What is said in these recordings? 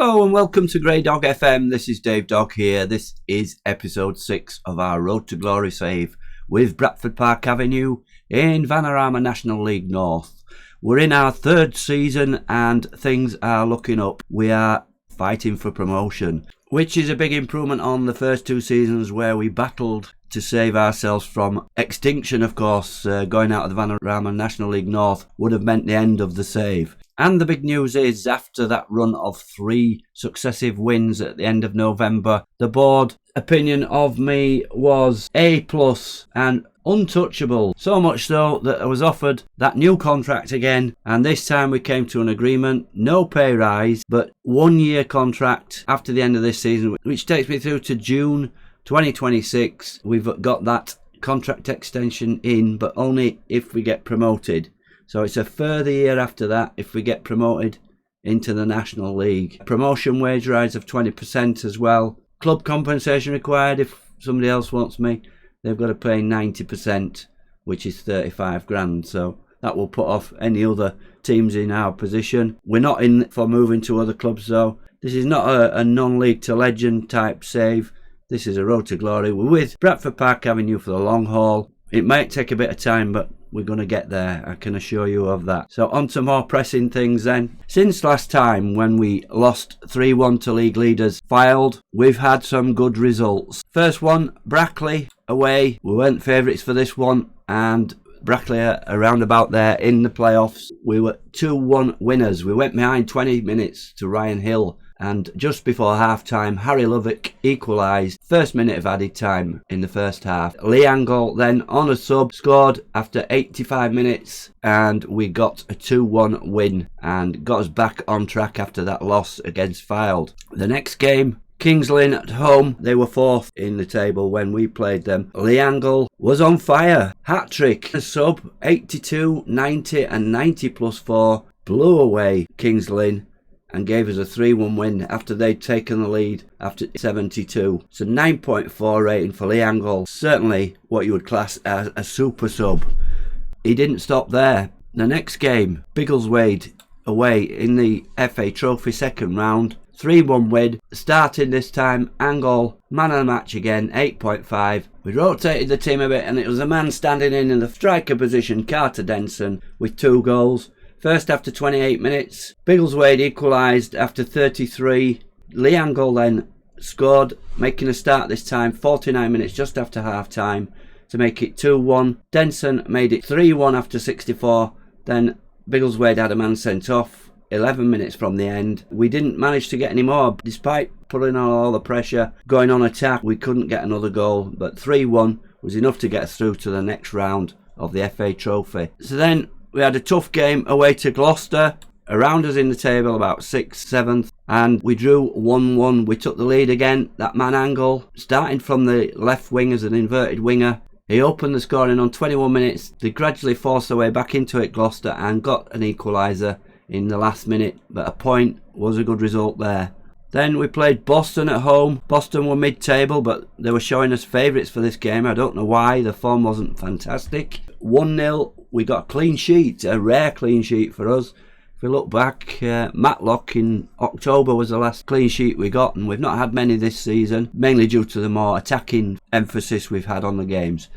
Hello and welcome to Grey Dog FM. This is Dave Dog here. This is episode 6 of our Road to Glory save with Bradford Park Avenue in Vanarama National League North. We're in our third season and things are looking up. We are fighting for promotion, which is a big improvement on the first two seasons where we battled to save ourselves from extinction, of course. Going out of the Vanarama National League North would have meant the end of the save. And the big news is, after that run of 3 successive wins at the end of November, the board opinion of me was A+ and untouchable. So much so that I was offered that new contract again, and this time we came to an agreement. No pay rise, but 1 year contract after the end of this season, which takes me through to June 2026. We've got that contract extension in, but only if we get promoted. So it's a further year after that if we get promoted into the National League. Promotion wage rise of 20% as well. Club compensation required if somebody else wants me. They've got to pay 90%, which is 35 grand. So that will put off any other teams in our position. We're not in for moving to other clubs though. This is not a non-league to legend type save. This is a road to glory. We're with Bradford Park Avenue for the long haul. It might take a bit of time, but we're going to get there, I can assure you of that. So on to more pressing things then. Since last time when we lost 3-1 to league leaders Fylde, we've had some good results. First one, Brackley away. We weren't favourites for this one, and Brackley are around about there in the playoffs. We were 2-1 winners. We went behind 20 minutes to Ryan Hill, and just before half-time, Harry Lovick equalised. First minute of added time in the first half. Lee Angol'S then on a sub scored after 85 minutes, and we got a 2-1 win and got us back on track after that loss against Fylde. The next game, Kings Lynn at home. They were 4th in the table when we played them. Lee Angol'S was on fire. Hat-trick. A sub, 82, 90 and 90 plus 4. Blew away Kings Lynn and gave us a 3-1 win after they'd taken the lead after 72. So 9.4 rating for Lee Angol'S. Certainly what you would class as a super sub. He didn't stop there. The next game, Biggleswade away in the FA Trophy second round. 3-1 win. Starting this time, Angol'S, man of the match again, 8.5. We rotated the team a bit and it was a man standing in the striker position, Carter Denson, with 2 goals. First after 28 minutes, Biggleswade equalised after 33. Lee Angol'S then scored, making a start this time, 49 minutes just after half time to make it 2-1. Denson made it 3-1 after 64. Then Biggleswade had a man sent off 11 minutes from the end. We didn't manage to get any more. Despite pulling on all the pressure, going on attack, we couldn't get another goal. But 3-1 was enough to get us through to the next round of the FA Trophy. So then we had a tough game away to Gloucester, around us in the table, about 6th, 7th, and we drew 1-1. We took the lead again. That man Angol'S, starting from the left wing as an inverted winger, he opened the scoring on 21 minutes. They gradually forced their way back into it, Gloucester, and got an equaliser in the last minute, but a point was a good result there. Then we played Boston at home. Boston were mid-table, but they were showing us favourites for this game. I don't know why. The form wasn't fantastic. 1-0. We got a clean sheet, a rare clean sheet for us. If we look back, Matlock in October was the last clean sheet we got, and we've not had many this season, mainly due to the more attacking emphasis we've had on the games.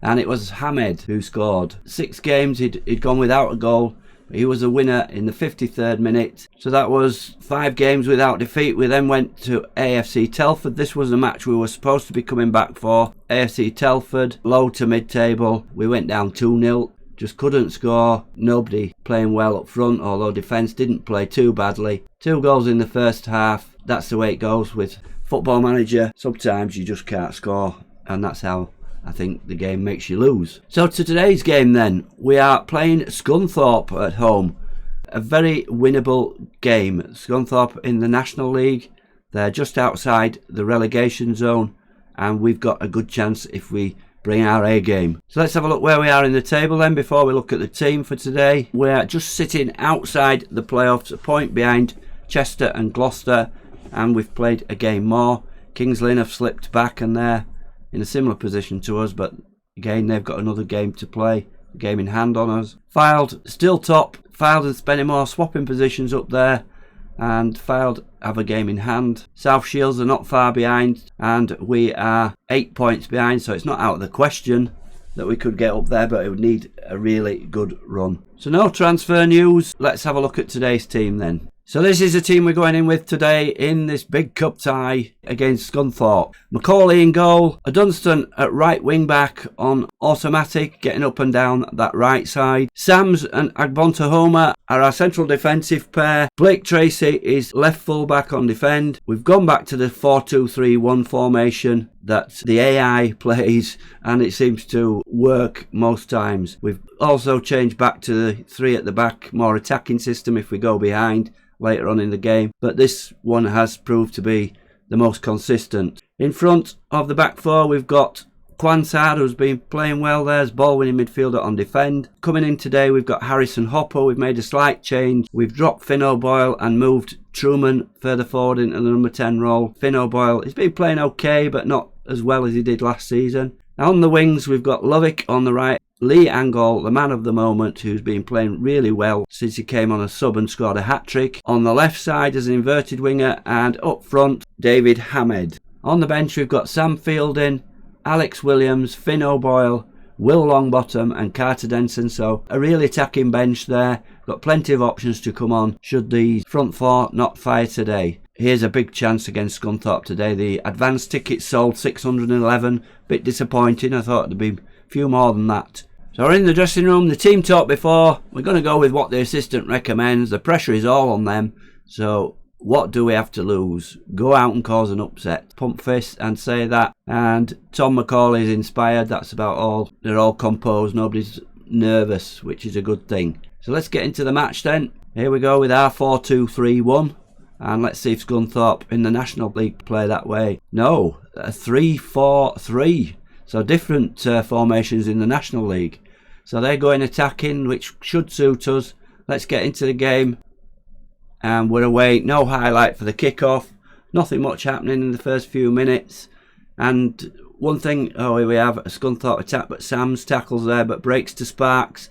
And it was Hamed who scored. 6 games he'd gone without a goal. He was a winner in the 53rd minute. So that was 5 games without defeat. We then went to AFC Telford. This was the match we were supposed to be coming back for. AFC Telford, low to mid-table. We went down 2-0. Just couldn't score. Nobody playing well up front, although defence didn't play too badly. 2 goals in the first half. That's the way it goes with Football Manager. Sometimes you just can't score, and that's how I think the game makes you lose. So to today's game then, we are playing Scunthorpe at home. A very winnable game. Scunthorpe in the National League. They're just outside the relegation zone, and we've got a good chance if we bring our A game. So let's have a look where we are in the table then before we look at the team for today. We're just sitting outside the playoffs, a point behind Chester and Gloucester, and we've played a game more. Kings Lynn have slipped back and they're in a similar position to us, but again they've got another game to play, a game in hand on us. Fylde still top. Fylde and Spennymoor swapping positions up there, and Fylde have a game in hand. South Shields are not far behind, and we are 8 points behind, so it's not out of the question that we could get up there, but it would need a really good run. So no transfer news. Let's have a look at today's team then. So this is the team we're going in with today in this big cup tie against Scunthorpe. Macaulay in goal, Dunstan at right wing back on automatic, getting up and down that right side. Sams and Agbontohoma are our central defensive pair. Blake Tracy is left full back on defend. We've gone back to the 4-2-3-1 formation that the AI plays, and it seems to work most times. We've also changed back to the 3 at the back, more attacking system if we go behind later on in the game, but this one has proved to be the most consistent. In front of the back four, we've got Quansard, who's been playing well there as ball-winning midfielder on defend. Coming in today, we've got Harrison Hopper. We've made a slight change. We've dropped Finn O'Boyle and moved Truman further forward into the number 10 role. Finn O'Boyle, he's been playing okay, but not as well as he did last season. On the wings, we've got Lovick on the right. Lee Angol, the man of the moment, who's been playing really well since he came on a sub and scored a hat-trick. On the left side as an inverted winger, and up front, David Hamed. On the bench, we've got Sam Fielding, Alex Williams, Finn O'Boyle, Will Longbottom and Carter Denson. So a really attacking bench there. Got plenty of options to come on should the front four not fire today. Here's a big chance against Scunthorpe today. The advance tickets sold 611. Bit disappointing. I thought there'd be a few more than that. So we're in the dressing room. The team talked before. We're going to go with what the assistant recommends. The pressure is all on them. So what do we have to lose? Go out and cause an upset. Pump fist and say that. And Tom McCauley is inspired. That's about all. They're all composed. Nobody's nervous, which is a good thing. So let's get into the match then. Here we go with our 4-2-3-1. And let's see if Scunthorpe in the National League play that way. No, a 3-4-3. So different formations in the National League. So they're going attacking, which should suit us. Let's get into the game. And we're away. No highlight for the kickoff. Nothing much happening in the first few minutes. And one thing, oh, here we have a Scunthorpe attack, but Sam's tackles there, but breaks to Sparks.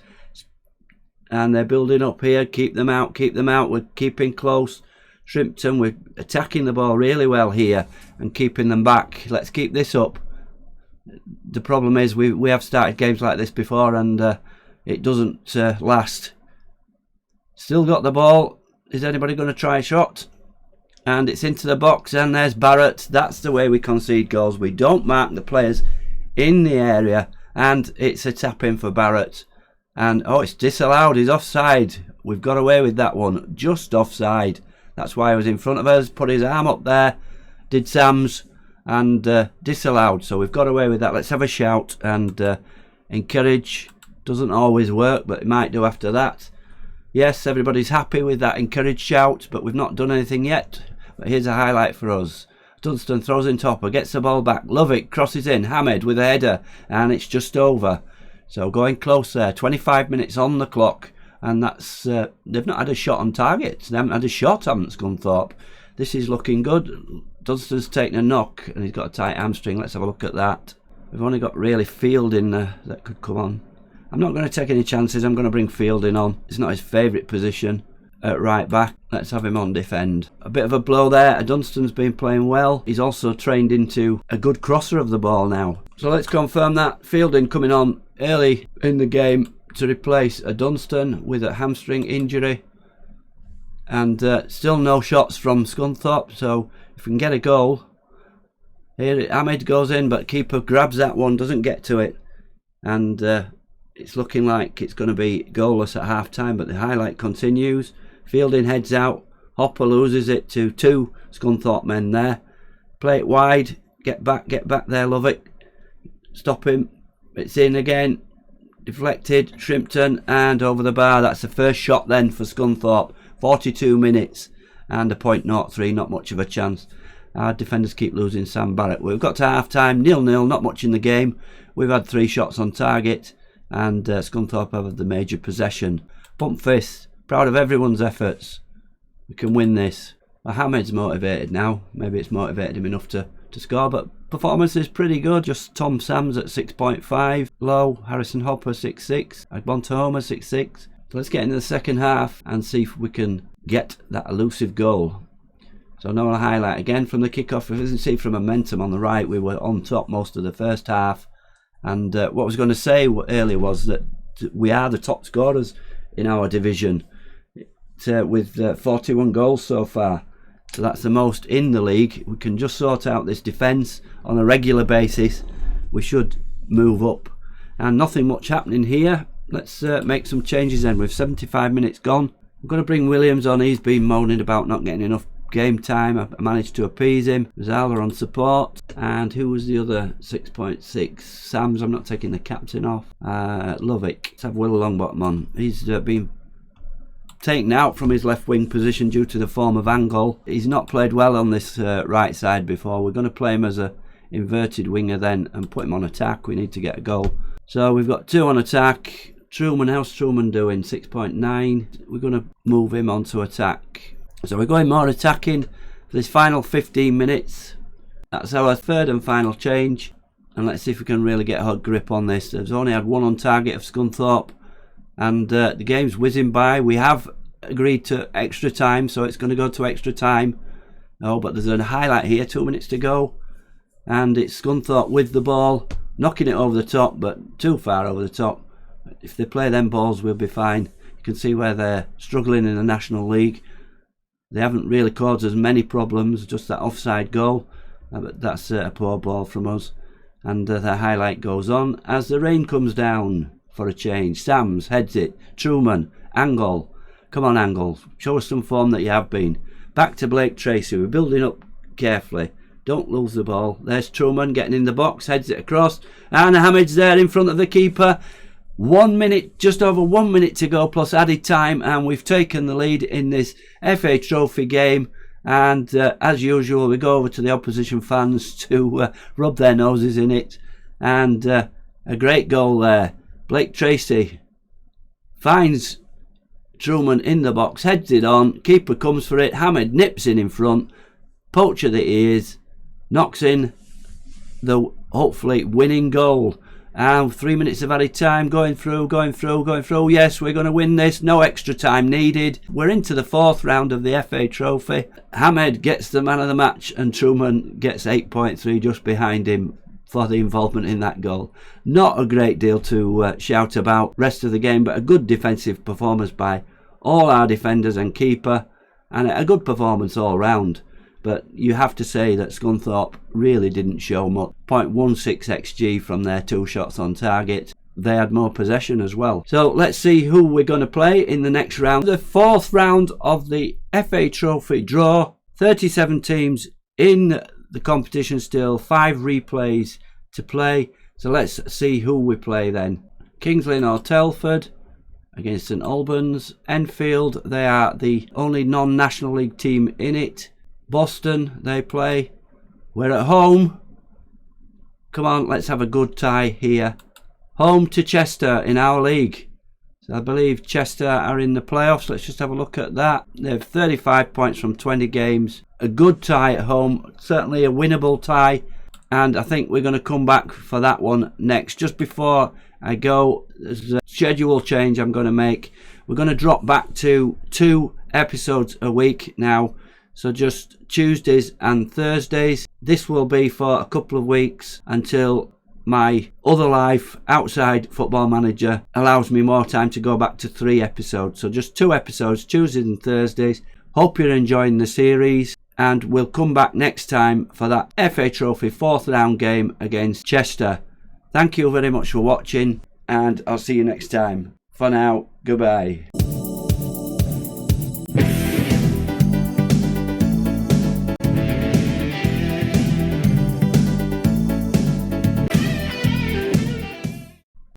And they're building up here. Keep them out, keep them out. We're keeping close. Shrimpton, we're attacking the ball really well here and keeping them back. Let's keep this up. The problem is we have started games like this before, and it doesn't last. Still got the ball. Is anybody going to try a shot? And it's into the box, and there's Barrett. That's the way we concede goals. We don't mark the players in the area, and it's a tap in for Barrett. And oh, it's disallowed. He's offside. We've got away with that one. Just offside. That's why he was in front of us. Put his arm up there. Did Sam's. And disallowed. So we've got away with that. Let's have a shout and encourage. Doesn't always work, but it might do after that. Yes, everybody's happy with that encourage shout, but we've not done anything yet. But here's a highlight for us. Dunstan throws in topper, gets the ball back. Lovick crosses in. Hamed with a header, and it's just over. So going close there. 25 minutes on the clock, and that's they've not had a shot on target. They haven't had a shot, haven't Scunthorpe. This is looking good. Dunstan's taken a knock and he's got a tight hamstring. Let's have a look at that. We've only got really Fielding that could come on. I'm not going to take any chances. I'm going to bring Fielding on. It's not his favourite position at right back. Let's have him on defend. A bit of a blow there. Dunstan's been playing well. He's also trained into a good crosser of the ball now. So let's confirm that. Fielding coming on early in the game to replace a Dunstan with a hamstring injury. And still no shots from Scunthorpe, so if we can get a goal. Here Ahmed goes in, but keeper grabs that one, doesn't get to it. And it's looking like it's going to be goalless at half time, but the highlight continues. Fielding heads out. Hopper loses it to two Scunthorpe men there. Play it wide. Get back there, Lovick. Stop him. It's in again. Deflected. Shrimpton and over the bar. That's the first shot then for Scunthorpe. 42 minutes and a .03, not much of a chance. Our defenders keep losing. Sam Barrett. We've got to half time, 0-0, not much in the game. We've had 3 shots on target, and Scunthorpe have the major possession. Pump fist, proud of everyone's efforts. We can win this. Mohamed's motivated now. Maybe it's motivated him enough to score, but performance is pretty good. Just Tom Sams at 6.5, low. Harrison Hopper 6.6, Agbontohoma 6.6. So let's get into the second half and see if we can get that elusive goal. So now I'll highlight again from the kickoff. As you can see from momentum on the right, we were on top most of the first half. And what I was going to say earlier was that we are the top scorers in our division with 41 goals so far. So that's the most in the league. We can just sort out this defence on a regular basis. We should move up. And nothing much happening here. Let's make some changes then. With 75 minutes gone, I'm going to bring Williams on. He's been moaning about not getting enough game time. I managed to appease him. Zala on support. And who was the other 6.6? Sam's. I'm not taking the captain off. Lovick. Let's have Will Longbottom on. He's been taken out from his left wing position due to the form of Angol. He's not played well on this right side before. We're going to play him as a inverted winger then and put him on attack. We need to get a goal. So we've got 2 on attack. Truman, how's Truman doing? 6.9. We're going to move him onto attack. So we're going more attacking for this final 15 minutes. That's our third and final change. And let's see if we can really get a grip on this. There's only had 1 on target of Scunthorpe. And the game's whizzing by. We have agreed to extra time, so it's going to go to extra time. Oh, but there's a highlight here, 2 minutes to go. And it's Scunthorpe with the ball, knocking it over the top, but too far over the top. If they play them balls, we'll be fine. You can see where they're struggling in the National League. They haven't really caused us many problems, just that offside goal. But that's a poor ball from us. And the highlight goes on as the rain comes down. For a change, Sams heads it. Truman, Angol. Come on, Angol. Show us some form that you have been. Back to Blake Tracy. We're building up carefully. Don't lose the ball. There's Truman getting in the box, heads it across. And Hamid's there in front of the keeper. 1 minute, just over 1 minute to go plus added time. And we've taken the lead in this FA Trophy game. And as usual, we go over to the opposition fans to rub their noses in it. And a great goal there. Blake Tracy finds Truman in the box, heads it on, keeper comes for it, Hamid nips in front, poacher that he is, knocks in the hopefully winning goal. And 3 minutes of added time, going through. Yes, we're going to win this, no extra time needed. We're into the 4th round of the FA Trophy. Hamid gets the man of the match and Truman gets 8.3 just behind him for the involvement in that goal. Not a great deal to shout about rest of the game, but a good defensive performance by all our defenders and keeper, and a good performance all round. But you have to say that Scunthorpe really didn't show much. 0.16 XG from their 2 shots on target. They had more possession as well. So let's see who we're going to play in the next round. The 4th round of the FA Trophy draw. 37 teams in the competition still, 5 replays to play. So let's see who we play then. Kingsley or Telford against St Albans. Enfield, they are the only non-National League team in it. Boston, they play. We're at home. Come on, let's have a good tie here. Home to Chester in our league. So I believe Chester are in the playoffs. Let's just have a look at that. They have 35 points from 20 games. A good tie at home. Certainly a winnable tie. And I think we're going to come back for that one next. Just before I go, there's a schedule change I'm going to make. We're going to drop back to 2 episodes a week now. So just Tuesdays and Thursdays. This will be for a couple of weeks until my other life outside Football Manager allows me more time to go back to 3 episodes. So just 2 episodes, Tuesdays and Thursdays. Hope you're enjoying the series, and we'll come back next time for that FA Trophy 4th round game against Chester. Thank you very much for watching, and I'll see you next time. For now, goodbye.